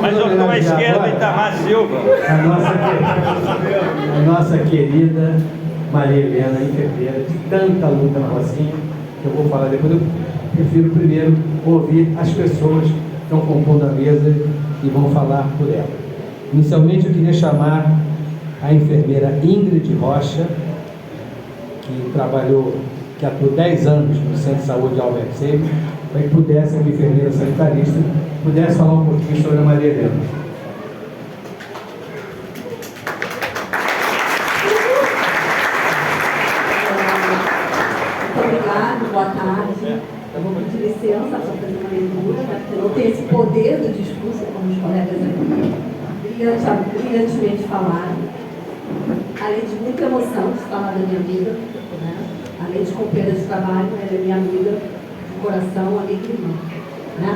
Mas jogou à esquerda Itamar Silva. A nossa querida Maria Helena, enfermeira, de tanta luta na Rocinha, que eu vou falar depois. Eu prefiro primeiro ouvir as pessoas que estão compondo a mesa e vão falar por ela. Inicialmente eu queria chamar a enfermeira Ingrid Rocha, que atuou 10 anos no Centro de Saúde Albert Sabin, para que pudesse, uma enfermeira sanitarista, pudesse falar um pouquinho sobre a Maria Helena. Muito obrigada, boa tarde. Eu vou pedir licença para fazer uma leitura, né, porque eu não tenho esse poder do discurso como os colegas aqui brilhantemente falaram. Além de muita emoção de falar da minha vida, né? Além de companheira de trabalho, ela é minha amiga de coração, amiga e irmã. Né?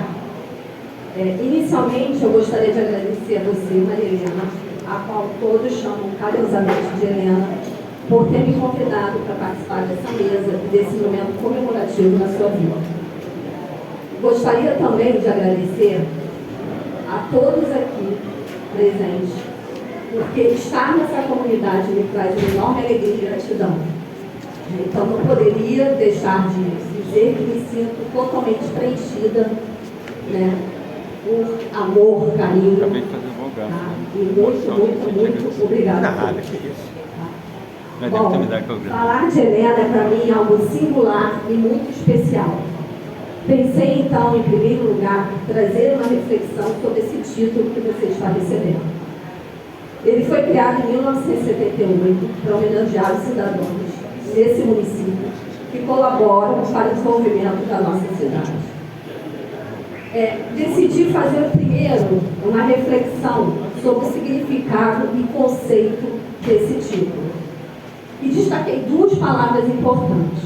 Inicialmente, eu gostaria de agradecer a você, Maria Helena, a qual todos chamam carinhosamente de Helena, por ter me convidado para participar dessa mesa e desse momento comemorativo na sua vida. Gostaria também de agradecer a todos aqui presentes, porque estar nessa comunidade me traz uma enorme alegria e gratidão. Então, não poderia deixar de dizer que me sinto totalmente preenchida, né, por amor, carinho. Acabei de fazer um lugar. E muito obrigada. Nada, que isso. Bom, falar de Helena é para mim algo singular e muito especial. Pensei então, em primeiro lugar, trazer uma reflexão sobre esse título que você está recebendo. Ele foi criado em 1978 para homenagear os cidadãos desse município que colaboram para o desenvolvimento da nossa cidade. Decidi fazer primeiro uma reflexão sobre o significado e conceito desse título. E destaquei duas palavras importantes: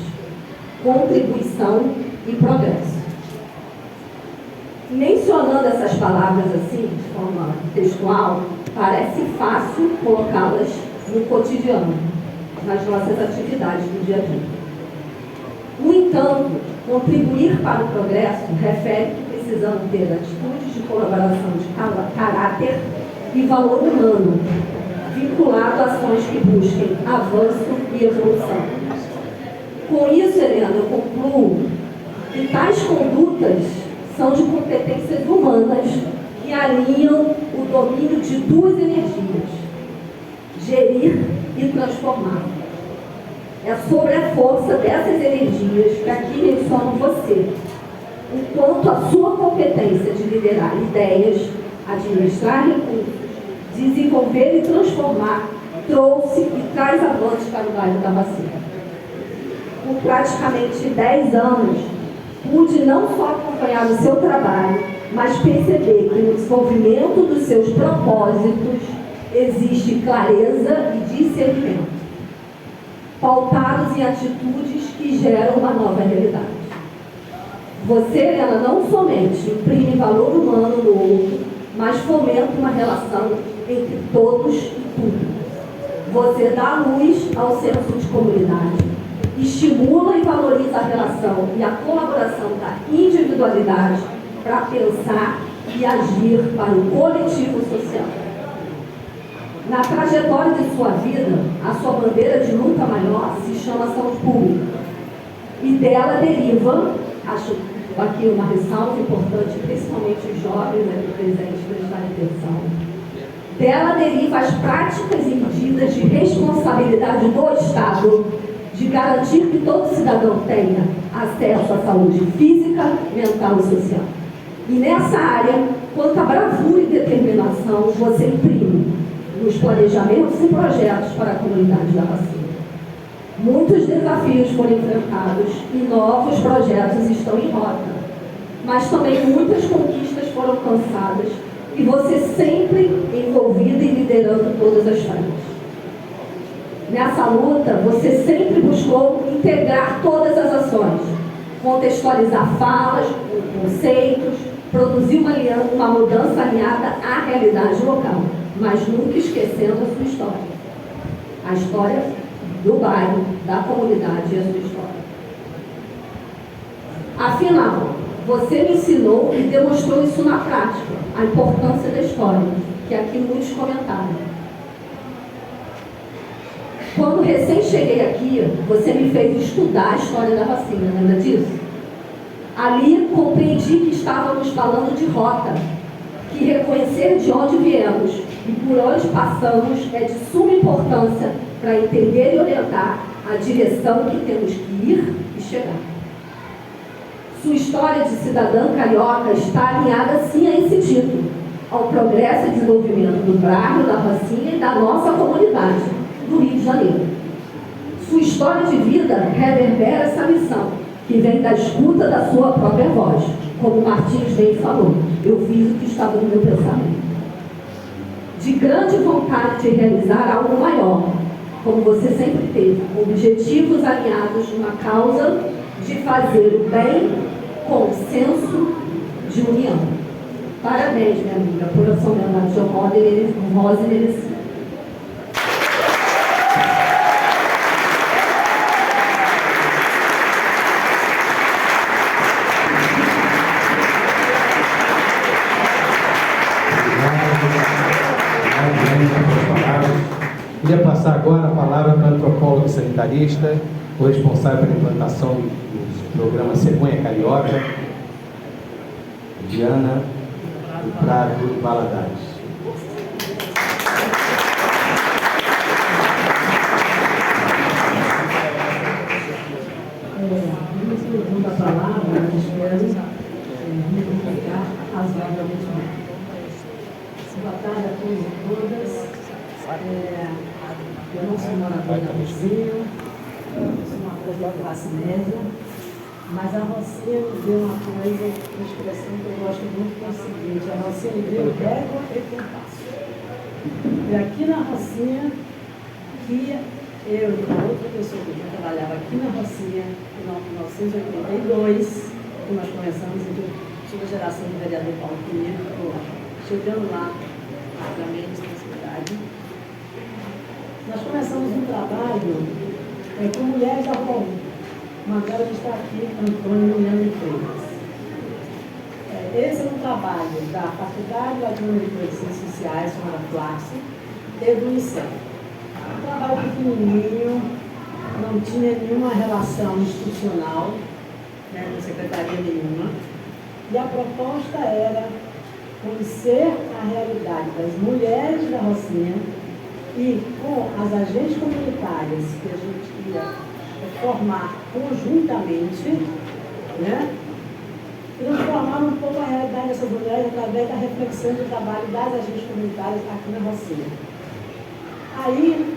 contribuição e progresso. Mencionando essas palavras assim, de forma textual, parece fácil colocá-las no cotidiano, nas nossas atividades do dia a dia. No entanto, contribuir para o progresso refere que precisamos ter atitudes de colaboração de caráter e valor humano, vinculado a ações que busquem avanço e evolução. Com isso, Helena, eu concluo que tais condutas são de competências humanas que alinham o domínio de duas energias: gerir e transformar. É sobre a força dessas energias que aqui menciono você, enquanto a sua competência de liderar ideias, administrar recursos, desenvolver e transformar trouxe e traz avanços para o bairro da Bacia. Por praticamente 10 anos, pude não só acompanhar o seu trabalho, mas perceber que no desenvolvimento dos seus propósitos existe clareza e discernimento, pautados em atitudes que geram uma nova realidade. Você, Helena, não somente imprime valor humano no outro, mas fomenta uma relação entre todos e tudo. Você dá luz ao senso de comunidade, estimula e valoriza a relação e a colaboração da individualidade para pensar e agir para o coletivo social. Na trajetória de sua vida, a sua bandeira de luta maior se chama saúde pública. E dela deriva, acho aqui uma ressalva importante, principalmente os jovens aqui presentes prestarem atenção, dela deriva as práticas e medidas de responsabilidade do Estado de garantir que todo cidadão tenha acesso à saúde física, mental e social. E nessa área, quanta bravura e determinação você imprime nos planejamentos e projetos para a comunidade da Bacia. Muitos desafios foram enfrentados e novos projetos estão em rota, mas também muitas conquistas foram alcançadas e você sempre envolvida e liderando todas as frentes. Nessa luta, você sempre buscou integrar todas as ações, contextualizar falas, conceitos, produzir uma mudança alinhada à realidade local, mas nunca esquecendo a sua história. A história do bairro, da comunidade e a sua história. Afinal, você me ensinou e demonstrou isso na prática, a importância da história, que aqui muitos comentaram. Quando recém cheguei aqui, você me fez estudar a história da vacina, lembra disso? Ali compreendi que estávamos falando de rota, que reconhecer de onde viemos e por onde passamos é de suma importância para entender e orientar a direção que temos que ir e chegar. Sua história de cidadã carioca está alinhada sim a esse título, ao progresso e desenvolvimento do bairro, da Rocinha e da nossa comunidade do Rio de Janeiro. Sua história de vida reverbera essa missão, que vem da escuta da sua própria voz. Como Martins bem falou, eu fiz o que estava no meu pensamento. De grande vontade de realizar algo maior, como você sempre teve, objetivos alinhados numa causa de fazer o bem com senso de união. Parabéns, minha amiga, por essa homenagem honrosa e merecida. Queria passar agora a palavra para a antropóloga sanitarista, o responsável pela implantação do programa Cegonha Carioca, Diana do Prado Valadares. Segunda palavra, espero ficar razoavelmente bem. Boa tarde a todos e todas. Eu não sou moradora da Rocinha, sou uma coisa da classe média, mas a Rocinha me deu uma coisa, uma expressão que eu gosto muito, que é o seguinte: a Rocinha me deu régua e compasso. E aqui na Rocinha, que eu e uma outra pessoa que já trabalhava aqui na Rocinha, em 1982, que nós começamos, sob a geração do vereador Paulo Pinheiro, chegando lá, rapidamente, na cidade. Nós começamos um trabalho com mulheres da Rua 1, uma delas está aqui, Antônio Leandro Freitas. Esse é um trabalho da Faculdade Latino-Americana de Ciências Sociais, chamada Flaxo, e do Unicef. Um trabalho pequenininho, não tinha nenhuma relação institucional, com secretaria nenhuma, e a proposta era conhecer a realidade das mulheres da Rocinha e com as agentes comunitárias que a gente ia formar conjuntamente, transformar um pouco a realidade dessas mulheres através da reflexão do trabalho das agentes comunitárias aqui na Rocinha. Aí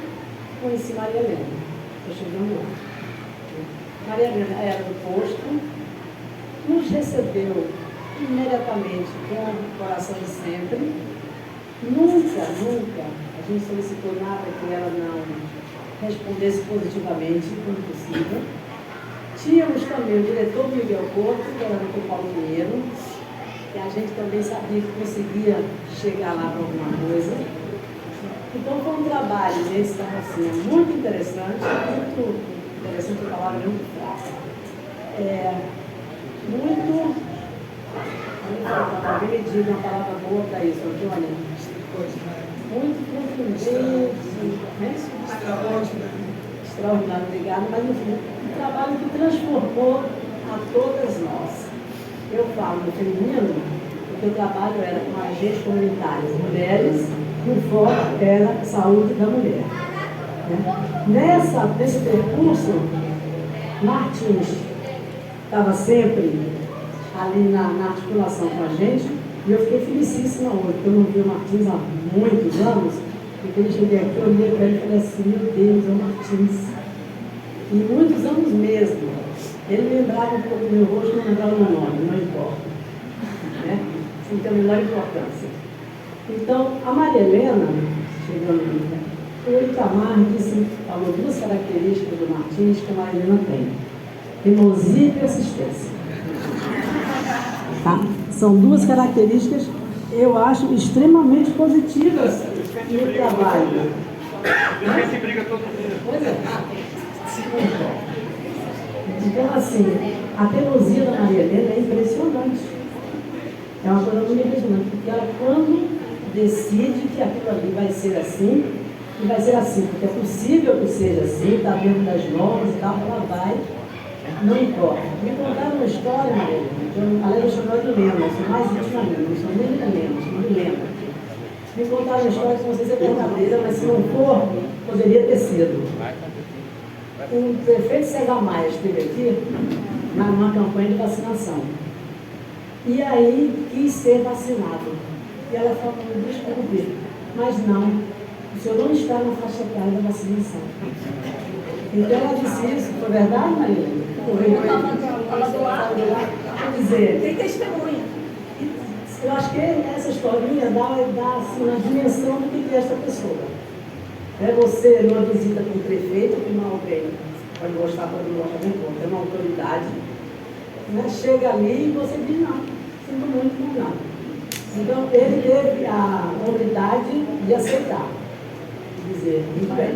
conheci Maria Helena, estou chegando lá. Maria Helena era do posto, nos recebeu imediatamente com o coração de sempre. Nunca a gente solicitou nada que ela não respondesse positivamente, quando possível. Tínhamos também o diretor Miguel Porto, que era do Paulo Pinheiro, que a gente também sabia que conseguia chegar lá para alguma coisa. Então foi um trabalho nesse da Rocinha muito interessante, a palavra muito fraca. Alguém me diga uma palavra boa para isso, Antônia. Muito contundente, extraordinário, obrigada, mas enfim, um trabalho que transformou a todas nós. Eu falo no feminino, porque o trabalho era com agentes comunitários, mulheres, e o foco era a saúde da mulher. Nesse percurso, Martins estava sempre ali na articulação com a gente, e eu fiquei felicíssima hoje, porque eu não vi o Martins há muitos anos, e quando eu cheguei aqui, eu olhei para ele e falei assim: meu Deus, é o Martins. E muitos anos mesmo. Ele lembrava um pouco do meu rosto, não lembrava o meu nome, não importa. Isso não tem a menor importância. Então, a Maria Helena, chegando ali, o Itamar falou duas características do Martins que a Maria Helena tem: teimosia e persistência. Tá? São duas características, eu acho, extremamente positivas no trabalho. A gente briga todo dia. Pois é. Então, assim, a teimosia da Maria Helena é impressionante. É uma coisa muito impressionante, porque ela, quando decide que aquilo ali vai ser assim, e vai ser assim, porque é possível que seja assim, está dentro das normas e tal, ela vai, não importa. Me contaram uma história, Maria, além de chamar de lenda, eu sou mais íntima minha, não sou nem de lenda, sou de lenda. Me contaram uma história que não sei se é verdadeira, mas se não for, poderia ter sido. O prefeito César Maia esteve aqui numa campanha de vacinação. E aí quis ser vacinado. E ela falou, desculpe, mas não, o senhor não está na faixa etária da vacinação. Então ela disse isso, foi verdade, Maria? Quer dizer, Tem testemunha. eu acho que essa historinha dá assim, uma dimensão do que é esta pessoa. É você, numa visita com o prefeito, que não alguém pode gostar, pode não gostar, não importa, é uma autoridade, né? Chega ali e você diz, não, sinto muito, não. Então, ele teve a humildade de aceitar, de dizer, muito bem,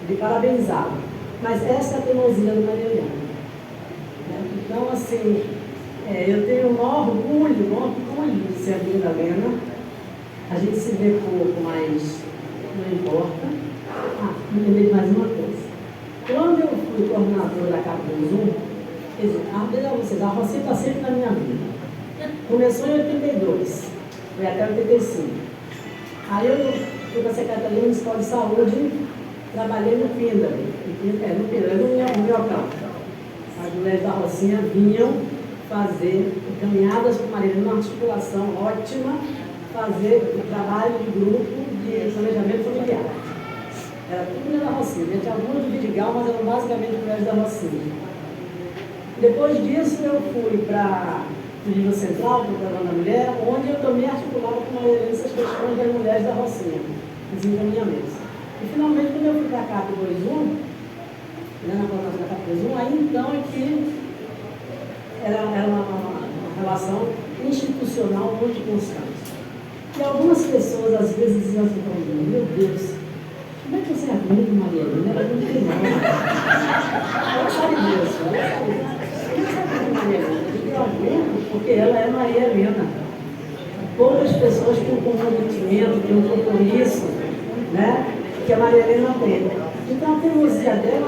de parabenizá-lo. Mas essa é a teimosia do Maria Helena. Então, assim, eu tenho o maior orgulho de ser amiga da Helena. A gente se vê pouco, mas não importa. Me lembrei de mais uma coisa. Quando eu fui coordenadora da Capuzum, quer dizer, a Rocinha está sempre na minha vida. Começou em 82, foi até 85. Aí eu fui para a Secretaria Municipal de Saúde, trabalhei no Píndaro, no Minhocão. As mulheres da Rocinha vinham fazer caminhadas com Maria, uma articulação ótima, fazer o trabalho de grupo de planejamento familiar. Era tudo mulher da Rocinha, tinha algumas do Vidigal, mas eram basicamente mulheres da Rocinha. Depois disso eu fui para o nível central, para o programa da mulher, onde eu também articulava com a Maria essas questões das mulheres da Rocinha, os encaminhamentos. E finalmente, quando eu fui para a CAP 21, na coordenação da CAP 21, aí então é que era uma relação institucional muito constante. E algumas pessoas às vezes diziam assim para mim, meu Deus, como é que você aguenta Maria Helena? Ela não tem nada. Ela sabe disso, ela sabe disso. Ela sabe Maria Helena. Eu aguento porque ela é Maria Helena. Poucas pessoas têm um comprometimento, têm um compromisso, né, que a Maria Helena tem. Então a teimosia dela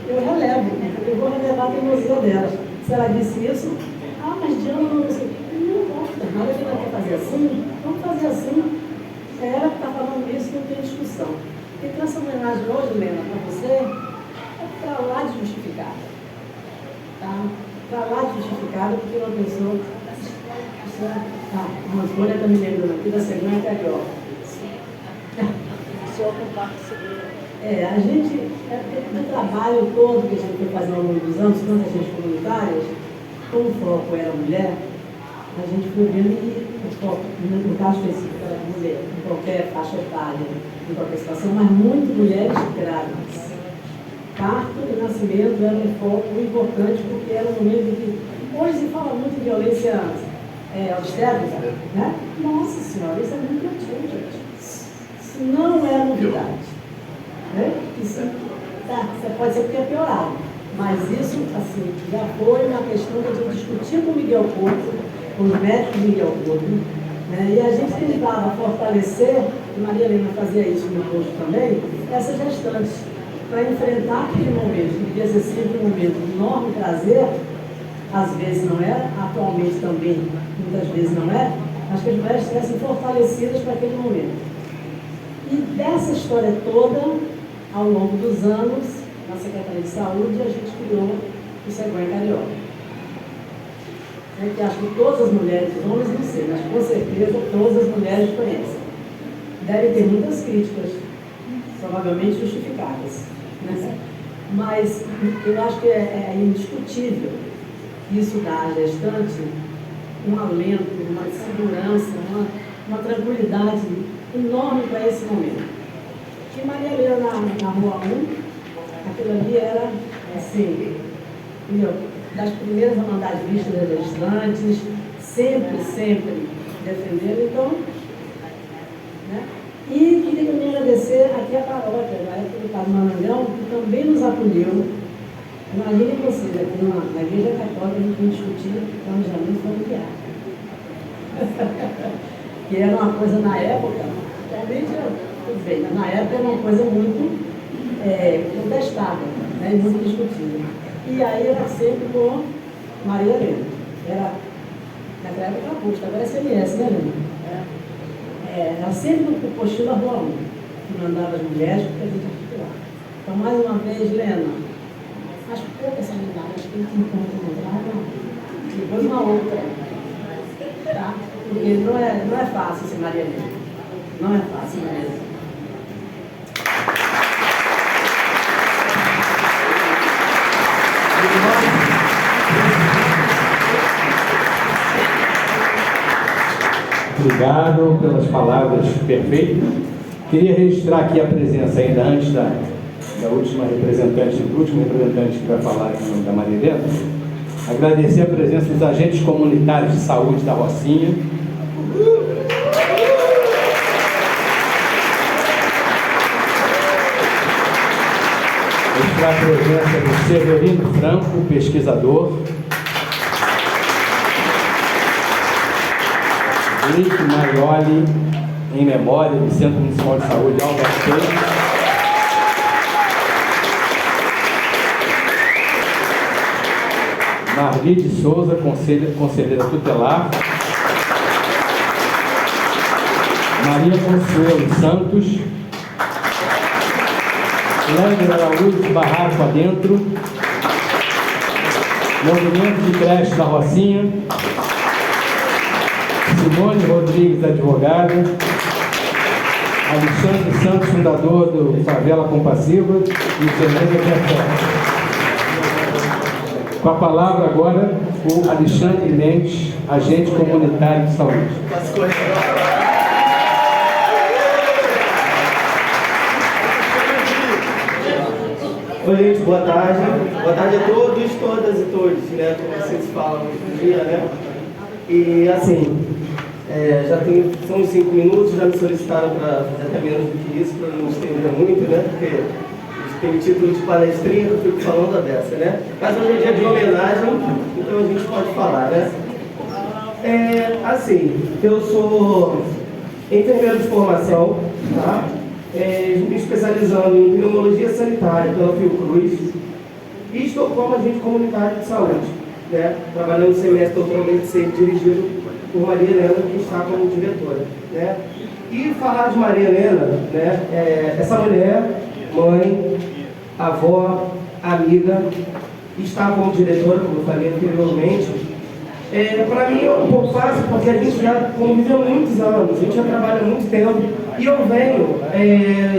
eu relevo. Eu vou relevar a teimosia dela. Se ela disse isso, mas Diana não sei. Não importa, a Maria Helena quer fazer assim, vamos fazer assim. É ela que está falando isso, não tem discussão. Então essa homenagem hoje, Helena, para você, é para lá de justificada. Tá? Para lá de justificada, porque uma pessoa. Uma escolha está me lembrando aqui da cegonha carioca. A gente, do trabalho todo que a gente foi fazendo ao longo dos anos, quantas agentes comunitárias, como o foco era mulher, a gente foi vendo que o foco, no caso específico, era mulher, em qualquer faixa etária, em qualquer situação, mas muito mulheres grávidas. Parto e nascimento era um foco importante, porque era um momento que hoje se fala muito de violência obstétrica, né? Nossa Senhora, isso é muito antigo, gente. Isso não é novidade. Né? Isso pode ser porque é piorado, mas isso, assim, já foi uma questão que a gente discutia com o Miguel Couto, com os médicos do Miguel Couto, né? E a gente tentava fortalecer, e Maria Helena fazia isso no posto também, essas gestantes, para enfrentar aquele momento, que devia ser sempre um momento de enorme prazer, às vezes não era, atualmente também, muitas vezes não é, mas que as mulheres estivessem fortalecidas para aquele momento. E dessa história toda, ao longo dos anos, na Secretaria de Saúde, a gente criou o Cegonha Carioca. Que acho que todas as mulheres, os homens não sei, mas com certeza todas as mulheres conhecem. Devem ter muitas críticas, provavelmente justificadas. Né? Mas eu acho que é indiscutível isso dá à gestante um alento, uma segurança, uma tranquilidade enorme para esse momento. E Maria Helena na Rua 1, aquilo ali era, assim, das primeiras a mandar as listas das gestantes, sempre defendendo, então, né? E queria também agradecer aqui a paróquia, na época do Padre Maranhão, que também nos acolheu, Imagine você, aqui na Igreja Católica, a gente não discutia planejamento familiar. Que era uma coisa na época, realmente, tudo bem, mas na época era uma coisa muito contestada, né, muito discutida. E aí era sempre com Maria Helena. Era, naquela época, era posto, agora é SMS, né, Helena? Era sempre o postila Rua 1, que mandava as mulheres para a gente articular. Então, mais uma vez, Helena, acho pouco essa unidade, acho que a gente encontra e depois uma outra, tá? Porque não é fácil ser Maria Helena. Não é fácil mesmo. Obrigado pelas palavras perfeitas. Queria registrar aqui a presença, ainda antes da última representante, do último representante que vai falar em nome da Maria Helena. Agradecer a presença dos agentes comunitários de saúde da Rocinha. Registrar a presença do Severino Franco, pesquisador. Lick Maioli, em memória do Centro Municipal de Saúde Albert Einstein. Marli de Souza, conselheira tutelar. Maria Consuelo Santos. Léger Araújo, Barraco Adentro. Movimento de Creche da Rocinha. Simone Rodrigues, advogada. Alexandre Santos, fundador do Favela Compassiva. E Fernanda Bertão. Com a palavra agora, o Alexandre Mendes, agente comunitário de saúde. Oi, gente, boa tarde. Boa tarde a todos, todas e todos, né? Como vocês falam hoje em dia, né? E assim, são uns 5 minutos, já me solicitaram para fazer até menos do que isso, para não estender muito, né? Porque tem título de palestrinha que eu fico falando a dessa, né? Mas hoje é dia de homenagem, então a gente pode falar, né? Assim, eu sou enfermeiro de formação, tá? Me especializando em pneumologia sanitária pela Fiocruz e estou como agente comunitário de saúde, né? Trabalhando no semestre totalmente ser dirigido por Maria Helena, que está como diretora, né? E falar de Maria Helena, né? Essa mulher, mãe, avó, amiga, está como diretora, como eu falei anteriormente. Para mim é um pouco fácil, porque a gente já conviveu muitos anos, a gente já trabalha há muito tempo, e eu venho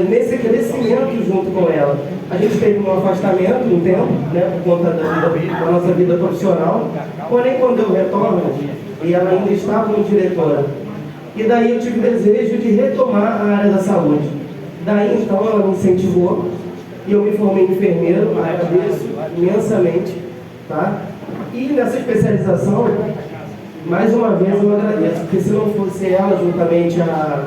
nesse crescimento junto com ela. A gente teve um afastamento um tempo, né, por conta da nossa vida profissional, porém quando eu retorno, e ela ainda está como diretora, e daí eu tive desejo de retomar a área da saúde. Daí então ela me incentivou, e eu me formei em enfermeiro, agradeço imensamente, tá? E nessa especialização, mais uma vez eu agradeço, porque se não fosse ela, juntamente a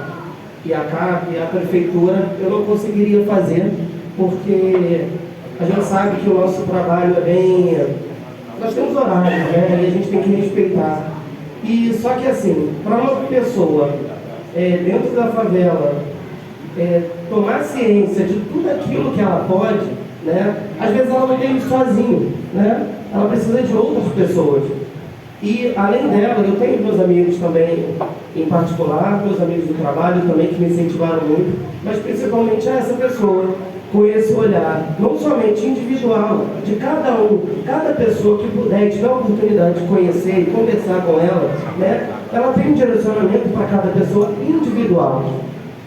CAP e a Prefeitura, eu não conseguiria fazer, porque a gente sabe que o nosso trabalho é bem... Nós temos horários, né? E a gente tem que respeitar. E só que assim, para uma pessoa dentro da favela tomar ciência de tudo aquilo que ela pode, né? Às vezes ela não tem isso sozinho, né? Ela precisa de outras pessoas. E além dela, eu tenho meus amigos também, em particular, meus amigos do trabalho também, que me incentivaram muito, mas principalmente a essa pessoa, com esse olhar, não somente individual, de cada um, cada pessoa que puder e tiver a oportunidade de conhecer e conversar com ela, né? Ela tem um direcionamento para cada pessoa individual.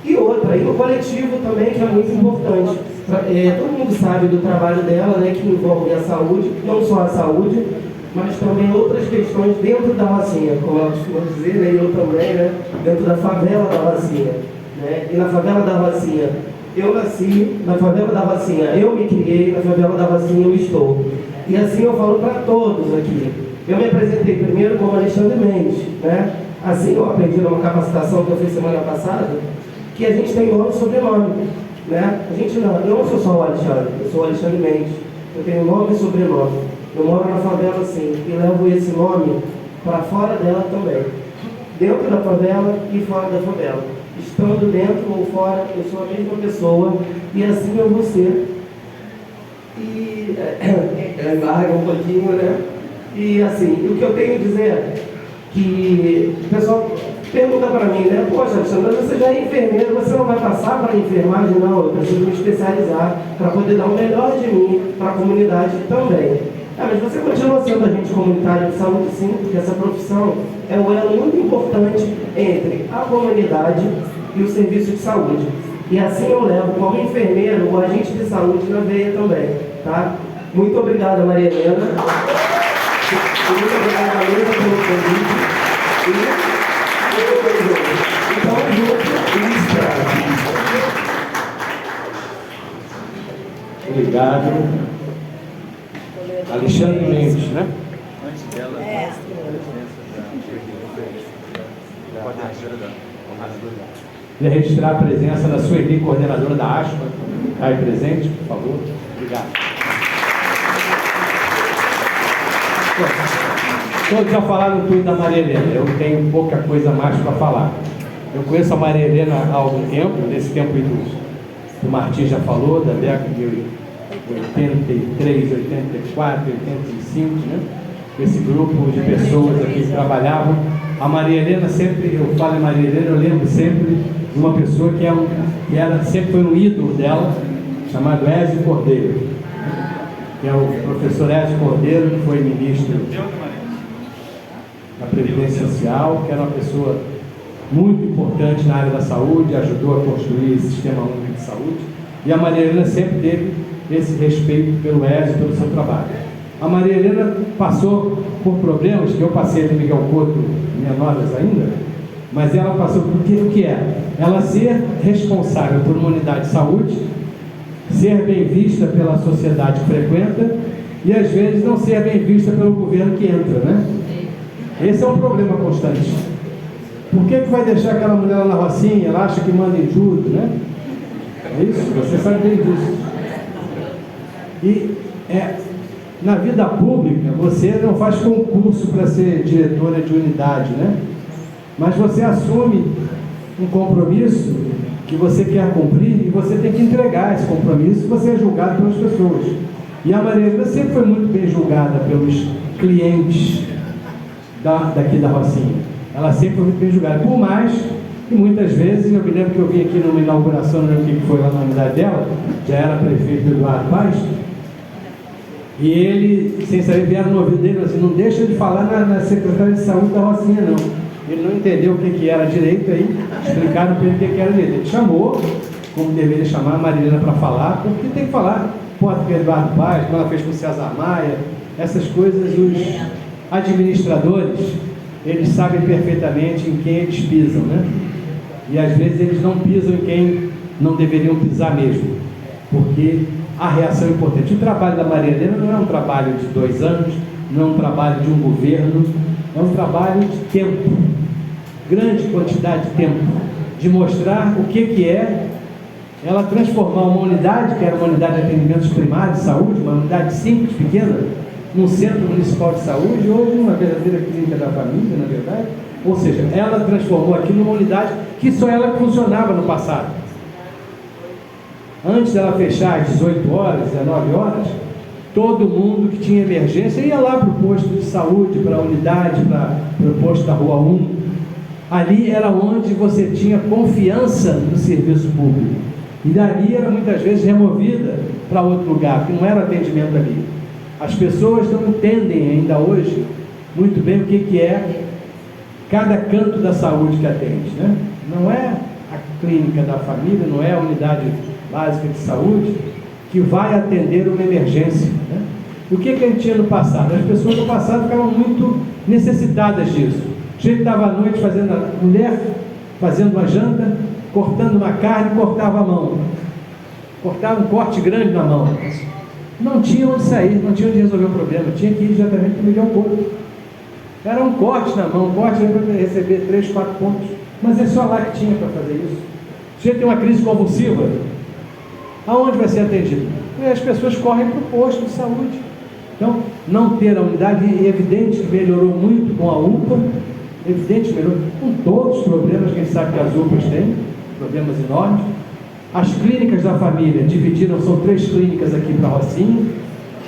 E outra, e no coletivo também, que é muito importante. Todo mundo sabe do trabalho dela, né, que envolve a saúde, não só a saúde, mas também outras questões dentro da Rocinha, como ela costuma dizer, né, e eu também, né, dentro da favela da Rocinha. Né, e na favela da Rocinha, eu nasci, na favela da Rocinha eu me criei, na favela da Rocinha eu estou. E assim eu falo para todos aqui. Eu me apresentei primeiro como Alexandre Mendes, né? Assim eu aprendi numa capacitação que eu fiz semana passada, que a gente tem nome e sobrenome, né? A gente não, eu não sou só o Alexandre, eu sou o Alexandre Mendes. Eu tenho nome e sobrenome. Eu moro na favela, sim, e levo esse nome para fora dela também. Dentro da favela e fora da favela. Estando dentro ou fora, eu sou a mesma pessoa e assim eu vou ser. E embarga um pouquinho, né? E assim, o que eu tenho a dizer que o pessoal pergunta para mim, né? Poxa, Alexandre, você já é enfermeiro, você não vai passar para a enfermagem? Não, eu preciso me especializar para poder dar o melhor de mim para a comunidade também. Mas você continua sendo agente comunitário de saúde, sim, porque essa profissão é um elo muito importante entre a comunidade e o serviço de saúde. E assim eu levo como enfermeiro o agente de saúde na veia também, tá? Muito obrigado, Maria Helena. Muito obrigado, Maria, pelo convite. Então, junto e Obrigado. Alexandre Mendes, né? Antes dela, Queria registrar a presença da Sueli, coordenadora da ASPA. Está aí presente, por favor. Obrigado. Todos já falaram tudo da Maria Helena. Eu tenho pouca coisa mais para falar. Eu conheço a Maria Helena há algum tempo, nesse tempo do Martim já falou, da década de 83, 84, 85, né? Esse grupo de pessoas aqui que trabalhavam. A Maria Helena sempre, eu falo em Maria Helena, eu lembro sempre de uma pessoa que sempre foi um ídolo dela, chamado Ézio Cordeiro, que é o professor Ézio Cordeiro, que foi ministro da Previdência Social, que era uma pessoa muito importante na área da saúde, ajudou a construir esse sistema único de saúde, e a Maria Helena sempre teve esse respeito pelo Ézio, pelo seu trabalho. A Maria Helena passou por problemas que eu passei do Miguel Couto, menores ainda, mas ela passou por o que é? Ela ser responsável por uma unidade de saúde, ser bem vista pela sociedade que frequenta e às vezes não ser bem vista pelo governo que entra, né? Esse é um problema constante. Por que vai deixar aquela mulher lá na Rocinha? Ela acha que manda em tudo, né? É isso? Você sabe bem disso. E na vida pública, você não faz concurso para ser diretora de unidade, né? Mas você assume um compromisso que você quer cumprir e você tem que entregar esse compromisso e você é julgado pelas pessoas. E a Maria Helena sempre foi muito bem julgada pelos clientes daqui da Rocinha. Ela sempre foi muito bem julgada. Por mais que muitas vezes, eu me lembro que eu vim aqui numa inauguração, não lembro o que foi lá na unidade dela, já era prefeito Eduardo Paz, e ele, sem saber, vieram no ouvido dele assim, não deixa de falar na secretária de saúde da Rocinha, não. Ele não entendeu o que era direito, aí explicaram para ele o que era direito. Ele chamou, como deveria chamar a Maria Helena para falar, porque tem que falar, pode ter Eduardo Paz, como ela fez com o César Maia, essas coisas, os administradores, eles sabem perfeitamente em quem eles pisam, né? E às vezes eles não pisam em quem não deveriam pisar mesmo, porque a reação é importante. O trabalho da Maria Helena não é um trabalho de 2 anos, não é um trabalho de um governo, é um trabalho de tempo, grande quantidade de tempo, de mostrar o que é ela transformar uma unidade, que era uma unidade de atendimentos primários de saúde, uma unidade simples, pequena, num centro municipal de saúde, hoje uma verdadeira clínica da família, na verdade. Ou seja, ela transformou aquilo numa unidade que só ela funcionava no passado. Antes dela fechar às 18 horas, 19 horas, todo mundo que tinha emergência ia lá para o posto de saúde, para a unidade, para o posto da Rua 1. Ali era onde você tinha confiança no serviço público. E dali era muitas vezes removida para outro lugar, que não era atendimento ali. As pessoas não entendem ainda hoje muito bem o que é cada canto da saúde que atende, né? Não é a clínica da família, não é a unidade básica de saúde que vai atender uma emergência, né? O que a gente tinha no passado? As pessoas no passado ficavam muito necessitadas disso. O gente estava à noite fazendo a mulher, fazendo uma janta, cortando uma carne, cortava a mão. Cortava um corte grande na mão. Não tinha onde sair, não tinha onde resolver o problema, tinha que ir diretamente para o Miguel Couto. Era um corte na mão, um corte para receber 3, 4 pontos, mas é só lá que tinha para fazer isso. Se tem uma crise convulsiva, aonde vai ser atendido? e as pessoas correm para o posto de saúde. Então, não ter a unidade, é evidente que melhorou muito com a UPA, evidente que melhorou com todos os problemas que a gente sabe que as UPAs têm, problemas enormes. As clínicas da família dividiram, são 3 clínicas aqui para Rocinha,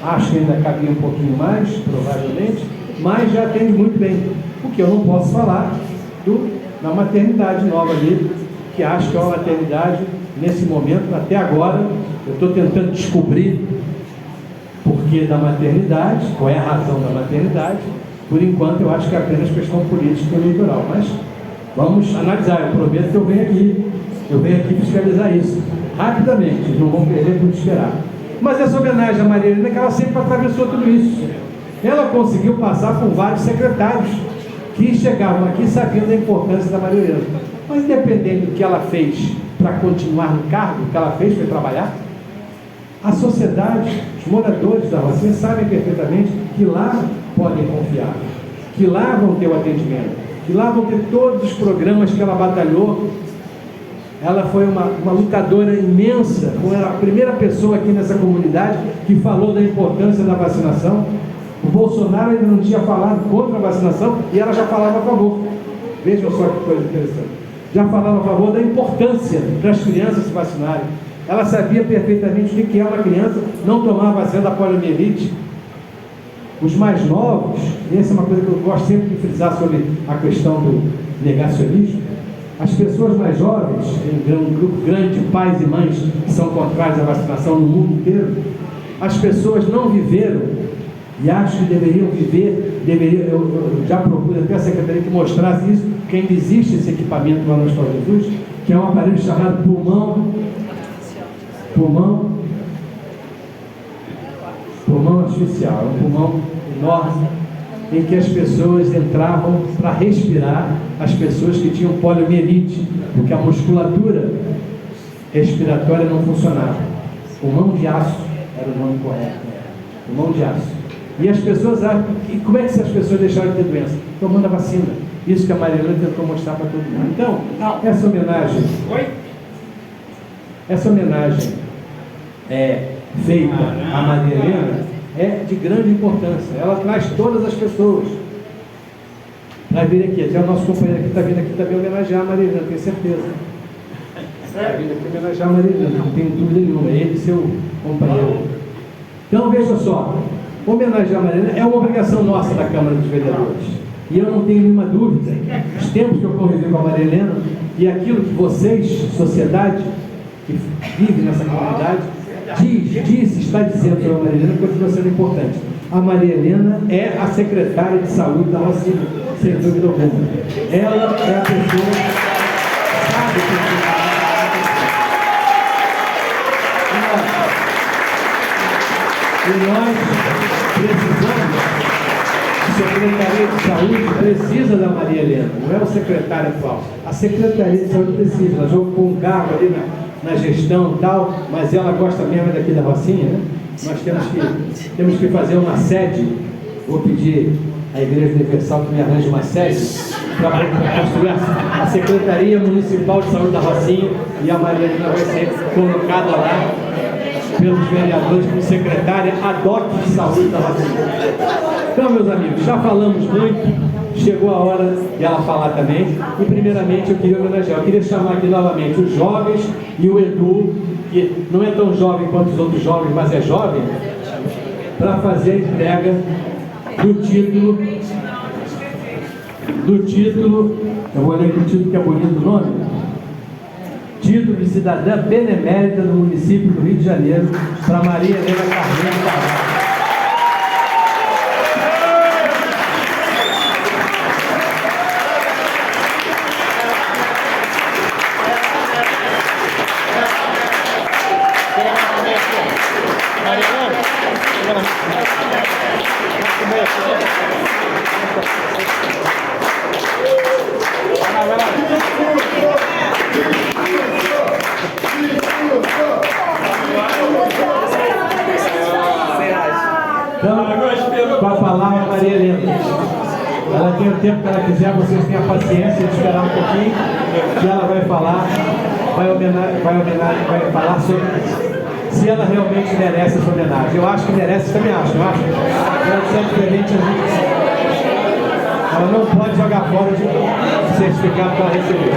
acho que ainda cabia um pouquinho mais, provavelmente, mas já atende muito bem. O que eu não posso falar da maternidade nova ali, que acho que é uma maternidade, nesse momento, até agora, eu estou tentando descobrir porquê da maternidade, qual é a razão da maternidade. Por enquanto, eu acho que é apenas questão política e eleitoral, mas vamos analisar. Eu prometo que eu venho aqui fiscalizar isso rapidamente, não vão perder por esperar. Mas essa homenagem à Maria Helena, que ela sempre atravessou tudo isso. Ela conseguiu passar por vários secretários que chegavam aqui sabendo da importância da Maria Helena. Mas independente do que ela fez para continuar no cargo, o que ela fez foi trabalhar, a sociedade, os moradores da Rocinha sabem perfeitamente que lá podem confiar, que lá vão ter o atendimento, que lá vão ter todos os programas que ela batalhou. Ela foi uma lutadora imensa, foi a primeira pessoa aqui nessa comunidade que falou da importância da vacinação. O Bolsonaro ainda não tinha falado contra a vacinação e ela já falava a favor. Vejam só que coisa interessante. Já falava a favor da importância para as crianças se vacinarem. Ela sabia perfeitamente o que é uma criança não tomar a vacina da poliomielite. Os mais novos, e essa é uma coisa que eu gosto sempre de frisar sobre a questão do negacionismo, as pessoas mais jovens, tem um grupo grande de pais e mães que são contrários à vacinação no mundo inteiro, as pessoas não viveram, e acho que deveriam viver, eu já procuro até a Secretaria que mostrasse isso, que ainda existe esse equipamento lá no Hospital Jesus, que é um aparelho chamado pulmão artificial, é um pulmão enorme, em que as pessoas entravam para respirar, as pessoas que tinham poliomielite, porque a musculatura respiratória não funcionava. Pulmão de aço era o nome correto, pulmão de aço. E as pessoas, e como é que essas pessoas deixaram de ter doença? Tomando a vacina. Isso que a Maria Helena tentou mostrar para todo mundo. Então, essa homenagem feita à Maria Helena é de grande importância. Ela traz todas as pessoas. Vai vir aqui, até o nosso companheiro que está vindo aqui também homenagear a Maria Helena, tenho certeza. Está vindo aqui homenagear a Maria Helena, não tenho dúvida nenhuma, ele e seu companheiro. Então veja só, homenagear a Maria Helena é uma obrigação nossa da Câmara dos Vereadores. E eu não tenho nenhuma dúvida, os tempos que eu convivi com a Maria Helena e aquilo que vocês, sociedade, que vive nessa comunidade, está dizendo sobre a Maria Helena, continua sendo importante. A Maria Helena é a secretária de saúde da Rocinha, sem dúvida alguma. Ela é a pessoa que sabe que e nós precisamos, a Secretaria de Saúde precisa da Maria Helena, não é o secretário atual. A Secretaria de Saúde precisa, ela jogou com um cargo ali na gestão e tal, mas ela gosta mesmo daqui da Rocinha, né? Nós temos que fazer uma sede, vou pedir à Igreja Universal que me arranje uma sede para construir a Secretaria Municipal de Saúde da Rocinha, e a Maria Helena vai ser colocada lá pelos vereadores como secretária ad hoc de saúde da Rocinha. Então, meus amigos, já falamos muito, chegou a hora de ela falar também, e primeiramente eu queria homenagear, eu queria chamar aqui novamente os jovens e o Edu, que não é tão jovem quanto os outros jovens, mas é jovem, para fazer a entrega do título, eu vou ler aqui o título que é bonito o nome, título de cidadã benemérita do município do Rio de Janeiro, para Maria Helena Carneiro Carvalho. Então, com a palavra, Maria Helena. Ela tem o tempo que ela quiser, vocês tenham a paciência de esperar um pouquinho, que ela vai falar, vai falar sobre se ela realmente merece essa homenagem. Eu acho que merece, você também acha, eu acho? Ela é diferente, ela não pode jogar fora o certificado que ela recebeu.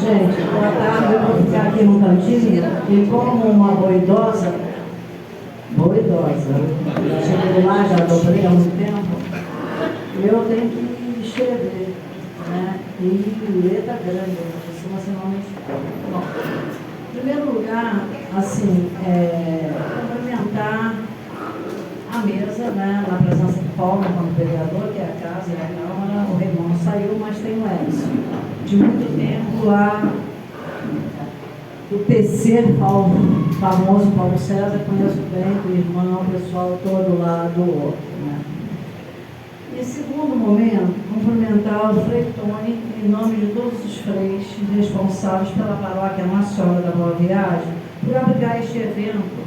Gente, boa tarde, eu vou ficar aqui no cantinho e como uma boa idosa, eu cheguei lá, já dobrei há muito tempo, eu tenho que escrever, né? E letra grande, mas você não me escreve. Bom, em primeiro lugar, assim, cumprimentar a mesa, né, na presença de Paulo, como vereador, que é a casa e a Câmara. O Raimon saiu, mas tem o Edson, de muito tempo lá do PC, famoso Paulo César, conheço bem, o irmão, o pessoal todo lá do outro. Né? E, segundo momento, cumprimentar o Frei Tony, em nome de todos os freis responsáveis pela Paróquia Nacional da Boa Viagem, por abrigar este evento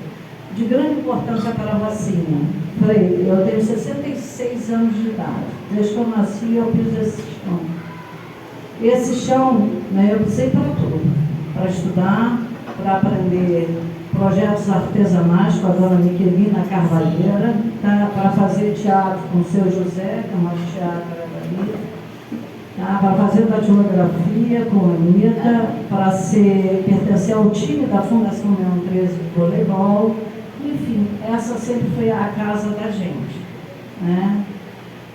de grande importância para a vacina. Frei, eu tenho 66 anos de idade. Desde que eu nasci, eu fiz esse chão. Esse chão, né, eu precisei para tudo. Para estudar, para aprender projetos artesanais com a dona Miquelina Carvalheira, tá, para fazer teatro com o seu José, que é um teatro ali, tá, para fazer datilografia com a Anitta, para pertencer ao time da Fundação Leão 13 de voleibol. Enfim, essa sempre foi a casa da gente, né?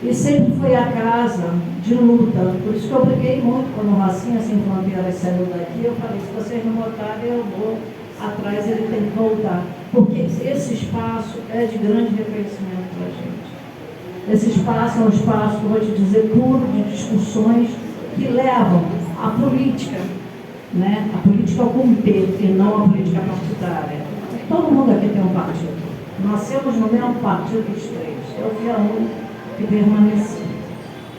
E sempre foi a casa de luta. Por isso que eu briguei muito quando o Racinha Sem Fronteiras saiu daqui. Eu falei, se vocês não votarem, eu vou atrás, ele tem que voltar. Porque esse espaço é de grande reconhecimento para a gente. Esse espaço é um espaço, que eu vou te dizer, puro de discussões que levam a política, né? A política com P e não a política partidária. Todo mundo aqui tem um partido. Nascemos no mesmo partido dos três. Eu fui a única que permaneci.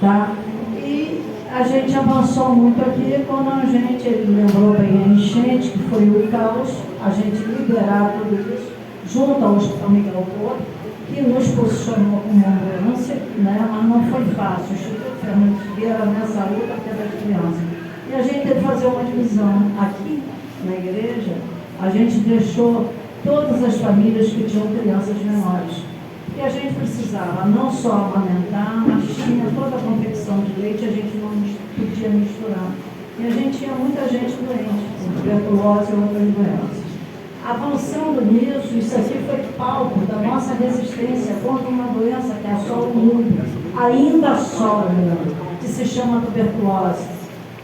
Tá? E a gente avançou muito aqui quando a gente, ele lembrou bem a enchente, que foi o caos, a gente liberar tudo isso, junto ao Hospital Miguel Couto, que nos posicionou como ambulância, né? Mas não foi fácil. O Instituto Fernando Figueira nessa luta porque das crianças. E a gente teve que fazer uma divisão. Aqui, na igreja, a gente deixou todas as famílias que tinham crianças menores. E a gente precisava não só amamentar, mas tinha toda a confecção de leite, a gente não podia misturar. E a gente tinha muita gente doente, com tuberculose e outras doenças. Avançando nisso, isso aqui foi palco da nossa resistência contra uma doença que assola o mundo, ainda assola o mundo, que se chama tuberculose.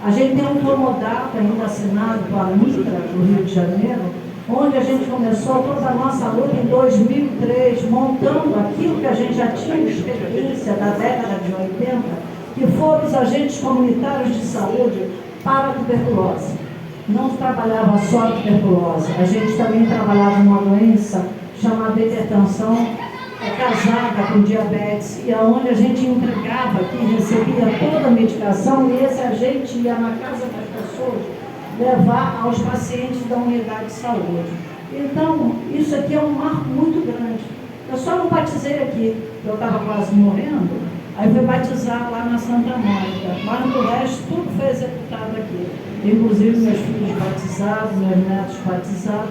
A gente tem um comodato ainda assinado com a Mitra, do Rio de Janeiro, onde a gente começou toda a nossa luta em 2003, montando aquilo que a gente já tinha experiência da década de 80, que foram os agentes comunitários de saúde para a tuberculose. Não trabalhava só a tuberculose, a gente também trabalhava uma doença chamada hipertensão casada com diabetes, e onde a gente entregava aqui, recebia toda a medicação, e esse agente ia na casa das pessoas levar aos pacientes da unidade de saúde. Então, isso aqui é um marco muito grande. Eu só não batizei aqui, eu estava quase morrendo, aí fui batizar lá na Santa Mônica, mas no resto tudo foi executado aqui. Inclusive meus filhos batizados, meus netos batizados,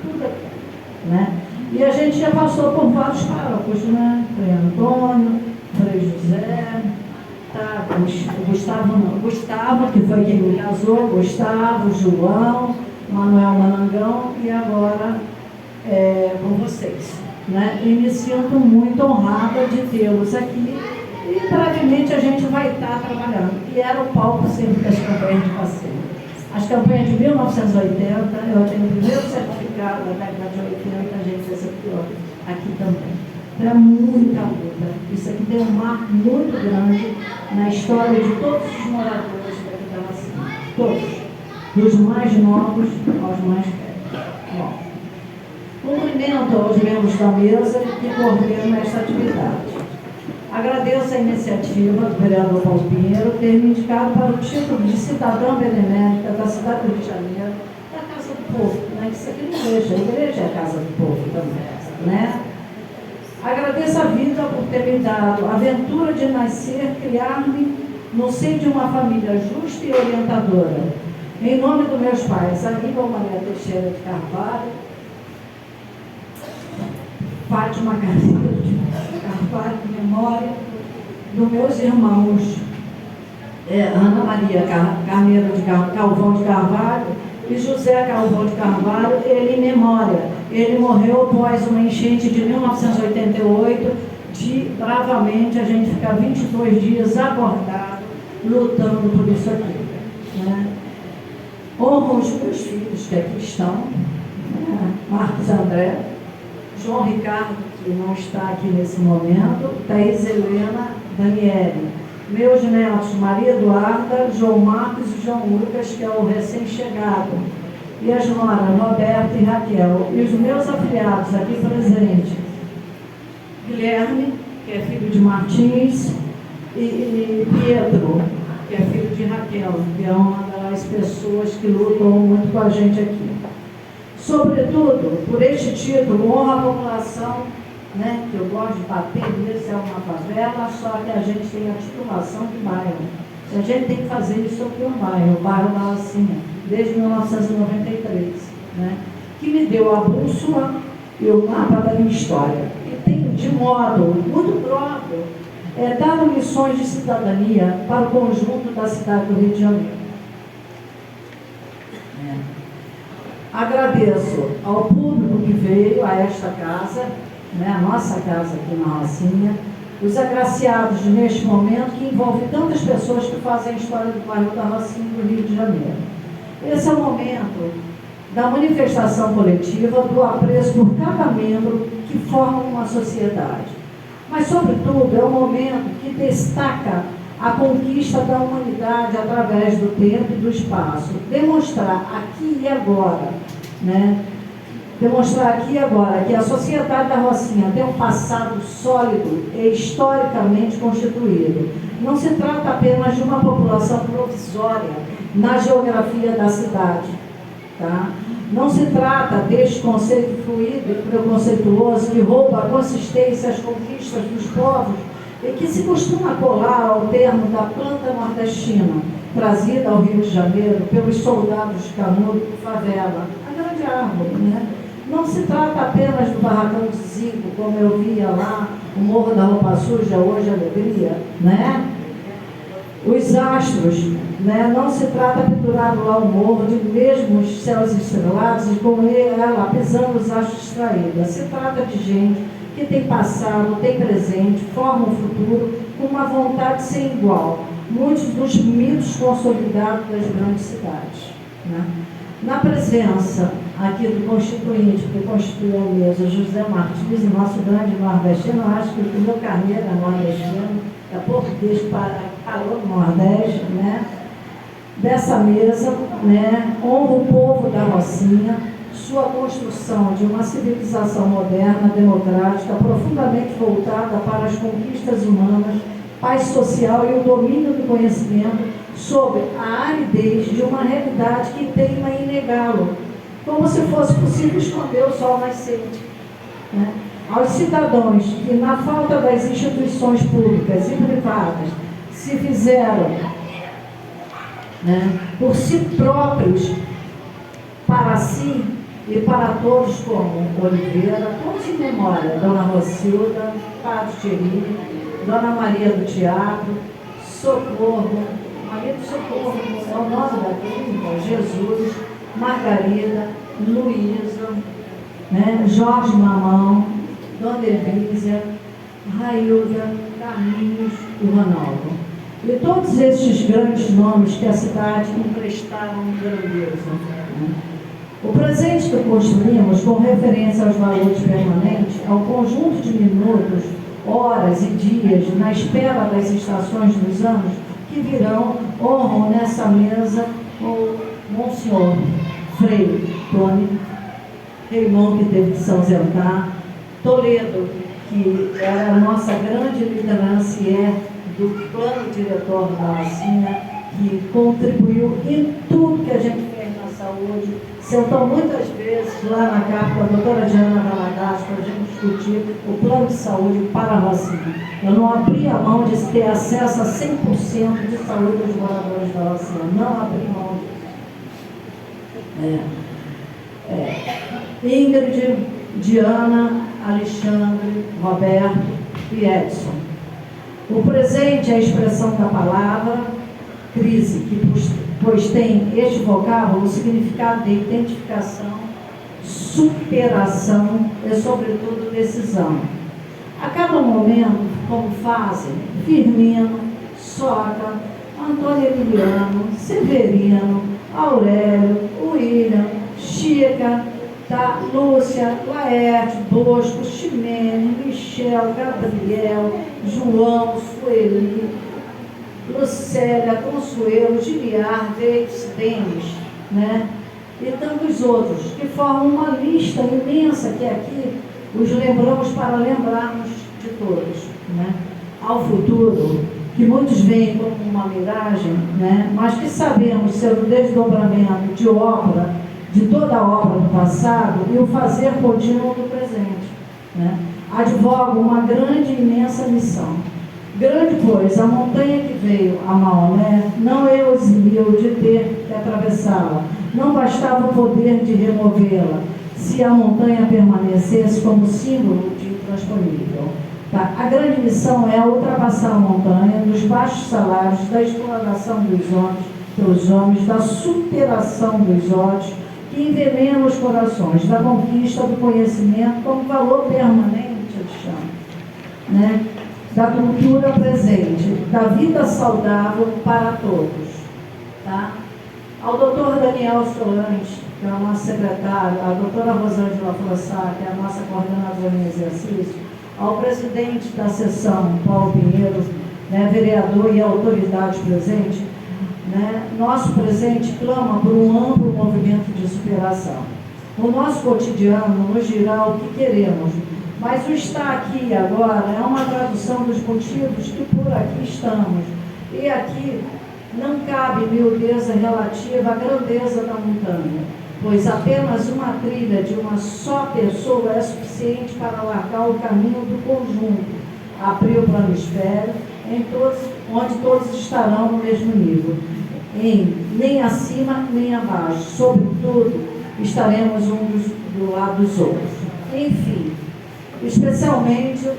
tudo aqui, né? E a gente já passou por vários paróquios, né? Frei Antônio, Frei José, tá, Gustavo, que foi quem me casou, Gustavo, João, Manuel Manangão, e agora com vocês. Né? E me sinto muito honrada de tê-los aqui, e brevemente a gente vai estar trabalhando. E era o palco sempre das campanhas de passeio. As campanhas de 1980, eu tenho o primeiro certificado da década de 80, a gente executou aqui também. Então é muita luta. Isso aqui tem um marco muito grande na história de todos os moradores daqui da vacina. Todos. Dos mais novos aos mais velhos. Bom, cumprimento aos membros da mesa que coordenam esta atividade. Agradeço a iniciativa do vereador Paulo Pinheiro ter me indicado para o título de cidadã benemérita da cidade do Rio de Janeiro, da Casa do Povo, né? Isso aqui não é igreja, a igreja é a Casa do Povo também, né? Agradeço a vida por ter me dado a aventura de nascer, criar-me no seio de uma família justa e orientadora. Em nome dos meus pais, Aníbal Maria Teixeira de Carvalho, Fátima Garcia de Carvalho, em memória dos meus irmãos, Ana Maria Carneiro de Calvão de Carvalho e José Calvão de Carvalho, ele em memória. Ele morreu após uma enchente de 1988, bravamente a gente fica 22 dias acordado, lutando por isso aqui. Né? Honro os meus filhos que aqui estão, né? Marcos André, João Ricardo, que não está aqui nesse momento, Thaís Helena, Daniele, meus netos, Maria Eduarda, João Marcos e João Lucas, que é o recém-chegado, e as noras, Roberta e Raquel, e os meus afilhados aqui presentes, Guilherme, que é filho de Martins, e Pietro, que é filho de Raquel, que é uma das pessoas que lutam muito com a gente aqui. Sobretudo, por este título, honro a população, né, que eu gosto de bater nisso, é uma favela, só que a gente tem a titulação de bairro. A gente tem que fazer isso aqui no bairro, o bairro da Rocinha, desde 1993, né, que me deu a bússola e o mapa da minha história. E tem, de modo muito próprio, dado missões de cidadania para o conjunto da cidade do Rio de Janeiro. Agradeço ao público que veio a esta casa, né, a nossa casa aqui na Rocinha, os agraciados neste momento que envolve tantas pessoas que fazem a história do bairro da Rocinha do Rio de Janeiro. Esse é o momento da manifestação coletiva, do apreço por cada membro que forma uma sociedade. Mas, sobretudo, é o momento que destaca a conquista da humanidade através do tempo e do espaço. Demonstrar aqui e agora, né? Demonstrar aqui e agora que a sociedade da Rocinha tem um passado sólido e historicamente constituído. Não se trata apenas de uma população provisória na geografia da cidade, tá? Não se trata deste conceito fluido e preconceituoso que rouba a consistência às conquistas dos povos e que se costuma colar ao termo da planta nordestina, trazida ao Rio de Janeiro pelos soldados de Canudo de favela, a grande árvore, né? Não se trata apenas do barracão de Zico, como eu via lá, o Morro da Roupa Suja, hoje Alegria, né? Os astros, né? Não se trata pendurado lá o morro de mesmos céus estrelados e com ela pisando os astros distraídos. Se trata de gente que tem passado, tem presente, forma o futuro com uma vontade sem igual. Muitos dos mitos consolidados das grandes cidades, né? Na presença aqui do constituinte, que constituiu a mesa, José Martins, nosso grande nordestino, acho que o meu Carneiro é nordestino, é português, parou no Nordeste, né? Dessa mesa, né? Honra o povo da Rocinha, sua construção de uma civilização moderna, democrática, profundamente voltada para as conquistas humanas, paz social e o domínio do conhecimento sobre a aridez de uma realidade que teima em negá-lo, como se fosse possível esconder o sol nascente, né? Aos cidadãos que, na falta das instituições públicas e privadas, se fizeram, né, por si próprios, para si e para todos, como Oliveira, todos em memória, Dona Rocilda, Padre Thierry, Dona Maria do Teatro, Socorro, Maria do Socorro, é o nome da clínica, Jesus, Margarida, Luísa, né, Jorge Mamão, Dona Elvísia, Railda, Carlinhos e Ronaldo. E todos estes grandes nomes que a cidade emprestaram grandeza. Né? O presente que construímos, com referência aos valores permanentes, ao conjunto de minutos, horas e dias na espera das estações dos anos que virão, honram nessa mesa o Monsenhor Frei Tony, irmão que teve que se ausentar, Toledo, que era a nossa grande liderança e é do plano diretor da Rocinha, que contribuiu em tudo que a gente fez na saúde, sentou muitas vezes lá na CAP com a doutora Diana Valadares para a gente discutir o plano de saúde para a Rocinha. Eu não abri a mão de ter acesso a 100% de saúde dos moradores da Rocinha, não abri mão disso. Ingrid, Diana, Alexandre, Roberto e Edson. O presente é a expressão da palavra crise, pois tem este vocábulo o significado de identificação, superação e, sobretudo, decisão. A cada momento, como fazem Firmino, Soca, Antônio Emiliano, Severino, Aurélio, William, Chica, Lúcia, Laerte, Bosco, Ximene, Michel, Gabriel, João, Sueli, Lucélia, Consuelo, Giliar, Davis, Denis, né? E tantos outros, que formam uma lista imensa que aqui os lembramos para lembrarmos de todos, né? Ao futuro, que muitos veem como uma miragem, né? Mas que sabemos ser o desdobramento de obra, de toda a obra do passado e o fazer contínuo do presente, né? Advoga uma grande e imensa missão. Grande, pois, a montanha que veio a Maomé não eximiu de ter que atravessá-la. Não bastava o poder de removê-la, se a montanha permanecesse como símbolo de intransponível. Tá? A grande missão é ultrapassar a montanha dos baixos salários, da exploração dos homens pelos homens, da superação dos ódios que envenenam os corações, da conquista do conhecimento como valor permanente, Alexandre, né? Da cultura presente, da vida saudável para todos. Tá? Ao doutor Daniel Solange, que é o nosso secretário, a doutora Rosângela Frossá, que é a nossa coordenadora em exercício, ao presidente da sessão, Paulo Pinheiro, né, vereador e autoridade presente, né, nosso presente clama por um amplo movimento de superação. O nosso cotidiano nos dirá o que queremos, mas o estar aqui agora é uma tradução dos motivos que por aqui estamos. E aqui não cabe miudeza relativa à grandeza da montanha, pois apenas uma trilha de uma só pessoa é suficiente para alargar o caminho do conjunto, abrir o planisfério, onde todos estarão no mesmo nível, nem acima nem abaixo, sobretudo estaremos uns do lado dos outros. Enfim, especialmente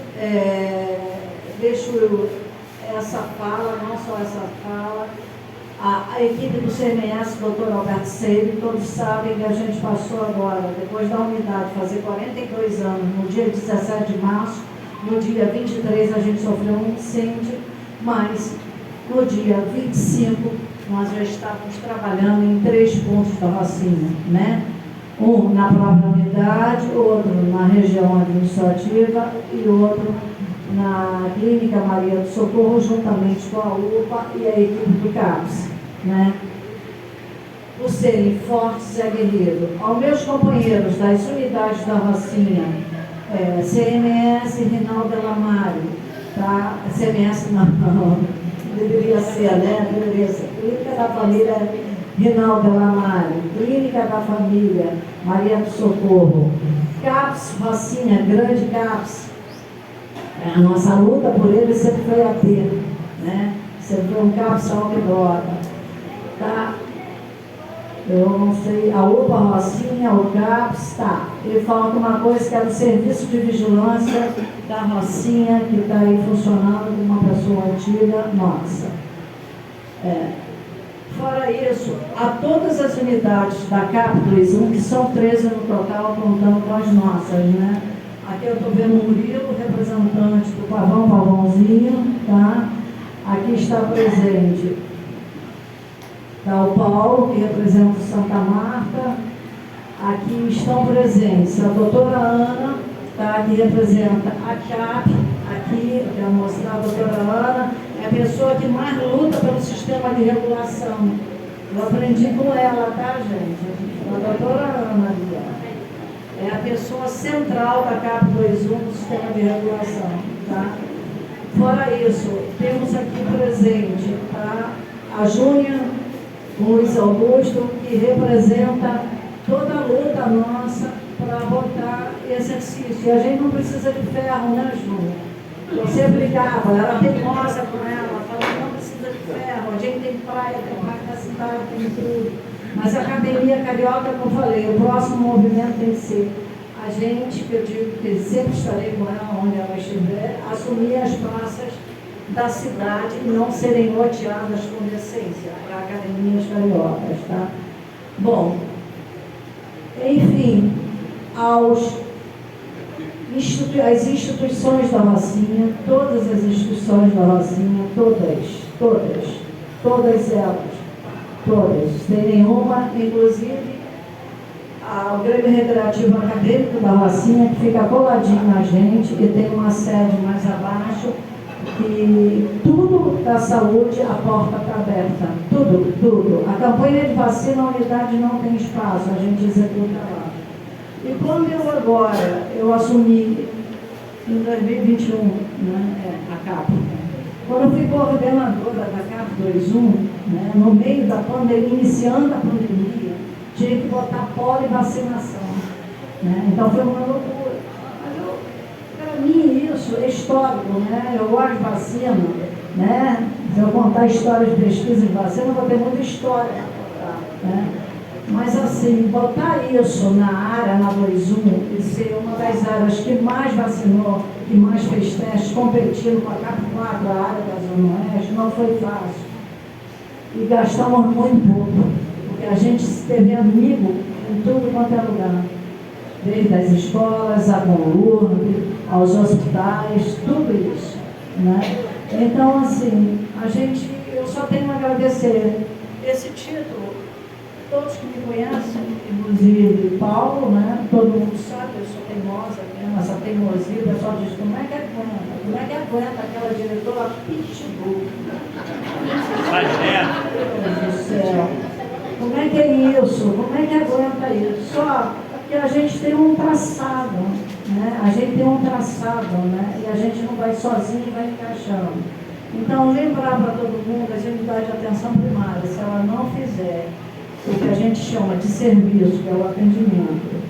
deixo essa fala, não só essa fala, a equipe do CMS, doutor Alberto Seire, todos sabem que a gente passou agora, depois da unidade, fazer 42 anos, no dia 17 de março, no dia 23 a gente sofreu um incêndio, mas no dia 25 nós já estávamos trabalhando em 3 pontos da Rocinha, né? Um na própria unidade, outro na região administrativa e outro na Clínica Maria do Socorro, juntamente com a UPA e a equipe do CAPS, né? Por serem fortes e aguerridos. Aos meus companheiros das unidades da Rocinha, CMS Rinaldo Delamare, tá? CMS não, deveria ser, né? Deveria ser. Clínica da Família Rinaldo Delamare, Clínica da Família Maria do Socorro, CAPS Rocinha, grande CAPS. A nossa luta por ele sempre foi a ter, né? Sempre foi um CAPS álcool e droga. Tá? Eu não sei, a UPA Rocinha, o CAPS, tá. Ele falta uma coisa que é o serviço de vigilância da Rocinha, que está aí funcionando com uma pessoa antiga nossa. Fora isso, a todas as unidades da CAP 21, que são 13 no total, contando com as nossas, né? Aqui eu estou vendo o Murilo, representante do Pavãozinho, tá? Aqui está presente o Paulo, que representa o Santa Marta. Aqui estão presentes a doutora Ana, tá? Que representa a CAP, aqui, eu quero mostrar a doutora Ana, é a pessoa que mais luta pelo sistema de regulação. Eu aprendi com ela, tá, gente? A doutora Ana ali, ó. É a pessoa central da CAP 21 do sistema de regulação, tá? Fora isso, temos aqui presente, tá? A Júnia Luiz Augusto, que representa toda a luta nossa para botar exercício. E a gente não precisa de ferro, né, Júnia? Você brigava, era teimosa com ela, falando não precisa de ferro, a gente tem praia da cidade, tem tudo. Mas a Academia Carioca, como eu falei, o próximo movimento tem que ser a gente, que eu digo que sempre estarei com ela onde ela estiver, assumir as praças da cidade e não serem loteadas com decência para academias cariocas, tá? Bom, enfim, as instituições da Rocinha, todas as instituições da Rocinha, todas elas, sem nenhuma, inclusive o Grêmio Recreativo Acadêmico da Rocinha, que fica coladinho na gente e tem uma sede mais abaixo, e tudo da saúde, a porta está aberta, tudo. A campanha de vacina, a unidade não tem espaço, a gente executa lá. E quando eu assumi, em 2021, né, a CAP, quando eu fui coordenadora da CAP 21, né, no meio da pandemia, iniciando a pandemia, tinha que botar polivacinação, né? Então foi uma loucura. Mas para mim isso é histórico, né? Eu gosto de vacina, né? Se eu contar histórias de pesquisa de vacina, eu vou ter muita história para contar, né? Mas assim, botar isso na área, na 21, e ser uma das áreas que mais vacinou, que mais fez testes, competindo com a CAP 4, a área da Zona Oeste, não foi fácil. E gastamos muito pouco, porque a gente teve amigo em tudo quanto é lugar. Desde as escolas, a Conlurb, aos hospitais, tudo isso, né? Então, assim, eu só tenho a agradecer esse título. Todos que me conhecem, inclusive Paulo, né? Todo mundo sabe, eu sou teimosa mesmo, essa teimosia, o pessoal diz, como é que aguenta aquela diretora pitbull? Meu Deus do céu, como é que é isso? Como é que aguenta isso? Só que a gente tem um traçado, né? A gente tem um traçado, né? E a gente não vai sozinho e vai encaixando. Então, lembrar para todo mundo, a unidade de atenção primária, se ela não fizer o que a gente chama de serviço, que é o atendimento,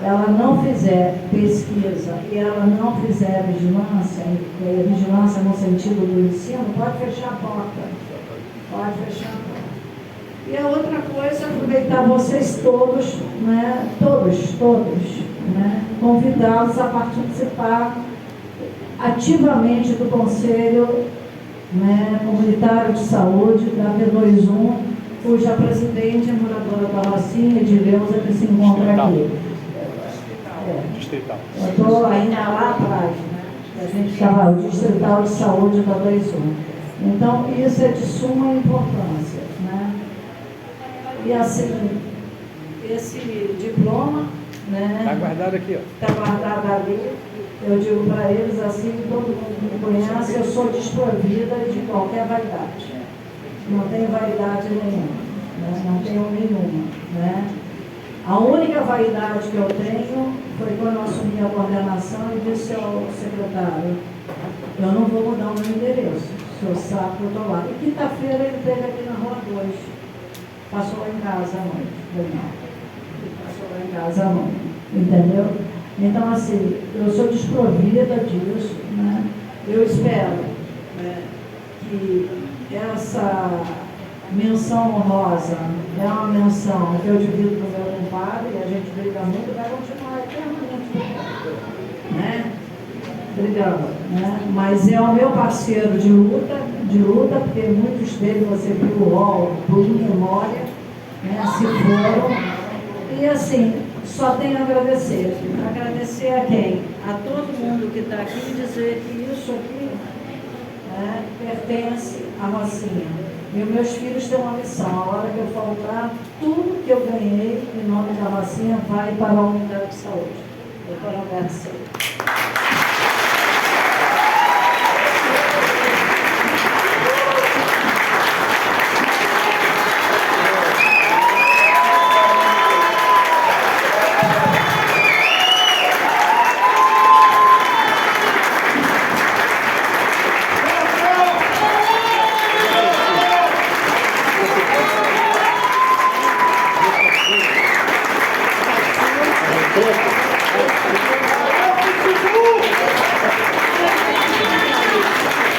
ela não fizer pesquisa e ela não fizer vigilância, vigilância no sentido do ensino, pode fechar a porta. Pode fechar a porta. E a outra coisa, aproveitar vocês todos, né, né, convidá-los a participar ativamente do Conselho, né, Comunitário de Saúde da P21, cuja presidente é moradora da Rocinha, Edileuza, que se encontra aqui. Distrital. Eu estou ainda lá atrás, né? A gente estava o Distrital de Saúde da 21. Então, isso é de suma importância, né? E assim, esse diploma, né? Está guardado aqui, ó. Está guardado ali. Eu digo para eles assim, todo mundo que me conhece, eu sou desprovida de qualquer vaidade. Não tenho vaidade nenhuma, né? Não tenho nenhuma, né? A única vaidade que eu tenho foi quando eu assumi a coordenação e disse ao secretário, eu não vou mudar o meu endereço, o senhor sabe que eu estou lá. E quinta-feira ele esteve aqui na Rua 2, passou lá em casa à noite, passou lá em casa à noite, entendeu? Então, assim, eu sou desprovida disso, né? Eu espero, né, que essa menção honrosa é uma menção que eu divido com o meu compadre, e a gente briga muito e vai continuar eternamente, né? Brigando, né? Mas é o meu parceiro de luta, porque muitos deles, você viu o rol, por memória, né, se foram. E assim, só tenho a agradecer. Agradecer a quem? A todo mundo que está aqui e dizer que isso aqui, né, pertence à Rocinha. E os meus filhos têm uma missão. A hora que eu faltar, tudo que eu ganhei em nome da Rocinha vai para a unidade de saúde. Doutora Alberto Silva.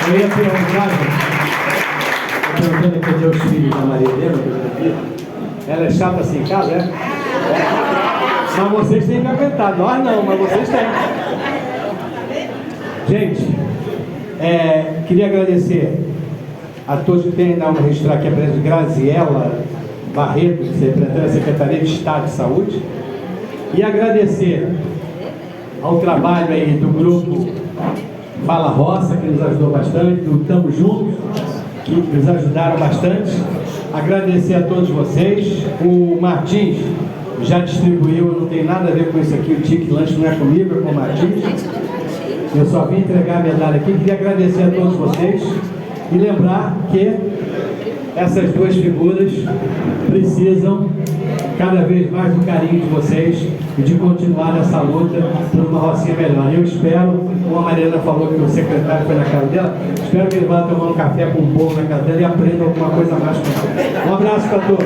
Eu ia perguntar, perguntando aqui aos filhos da Maria Helena, que eu já vi, Ela é chata assim em casa, é? Mas vocês têm que aguentar. Nós não, mas vocês têm. Gente, queria agradecer a todos que têm ainda vamos registrar aqui a presença de Graziela Barreto, representante da Secretaria de Estado de Saúde, e agradecer ao trabalho aí do grupo Fala Roça, que nos ajudou bastante, do Tamo Juntos, que nos ajudaram bastante. Agradecer a todos vocês. O Martins já distribuiu, não tem nada a ver com isso aqui, o ticket lanche não é comigo, é com o Martins. Eu só vim entregar a medalha aqui. Queria agradecer a todos vocês e lembrar que essas duas figuras precisam cada vez mais do carinho de vocês e de continuar nessa luta por uma Rocinha melhor. Eu espero, como a Mariana falou que o secretário foi na casa dela, espero que ele vá tomar um café com um bolo na casa dela e aprenda alguma coisa mais com ela. Um abraço para todos.